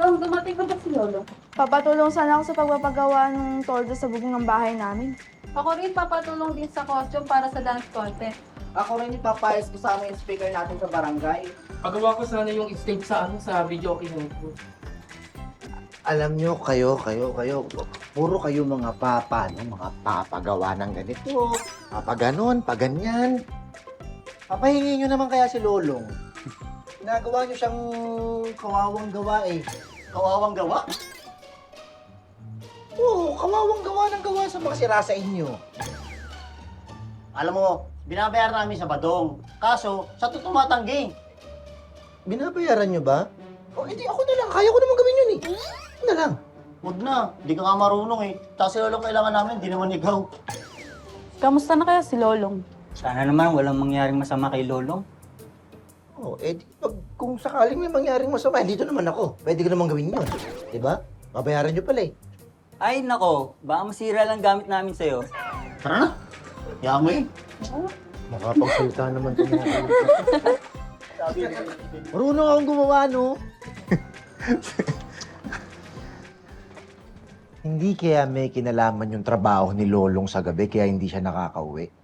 Badong, dumating na ba si Lolo? Papatulong sana ako sa pagpapagawa ng toldo sa bubong ng bahay namin. Ako rin papatulong din sa costume para sa dance contest. Ako rin ipapayos ko sa amin yung speaker natin sa barangay. Pagawa ko sana yung stage sa video okay ko. Alam nyo, kayo, puro kayo mga papa, no? Mga papagawa ng ganito, papaganon, paganyan. Papahingi nyo naman kaya si Lolong. Ginagawa nyo siyang kawawang gawa eh. Kawawang gawa? Oo, kawawang gawa ng gawa sa mga sira sa inyo. Alam mo, binabayaran namin sa Badong. Kaso, sa tumatanggi. Binabayaran nyo ba? O, edi ako na lang. Kaya ko naman gawin yun eh. Ako na lang. Huwag na, di ka nga marunong eh. Tsaka si Lolong kailangan namin, di naman ikaw. Kamusta na kaya si Lolong? Sana naman walang mangyaring masama kay Lolong. O, edi kung sakaling may mangyaring masama, dito naman ako. Pwede ko naman gawin yun. Diba? Babayaran nyo pala eh. Ay nako, baka masira lang gamit namin sa'yo. Tara na. Yaman mo eh. Makapagsalita naman ito mga Marunong akong gumawa, no? Hindi kaya may kinalaman yung trabaho ni Lolong sa gabi kaya hindi siya nakakauwi.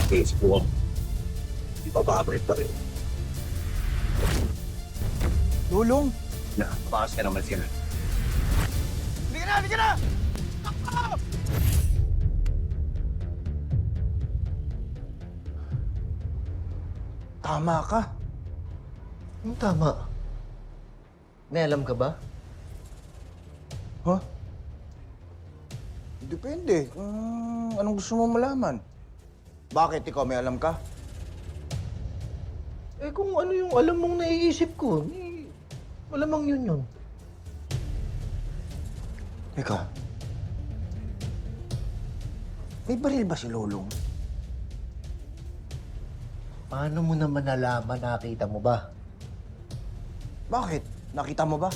Case po. Ibababalik pa rin. Lolong? Na, mabakas ka naman sila. Tama ka. Yung tama. May alam ka ba? Huh? Depende kung anong gusto mo malaman. Bakit ikaw may alam ka? Eh kung ano yung alam mong naiisip ko, malamang yun yun. Ikaw. May baril ba si Lolong? Paano mo naman nalaman, nakita mo ba? Bakit? Nakita mo ba?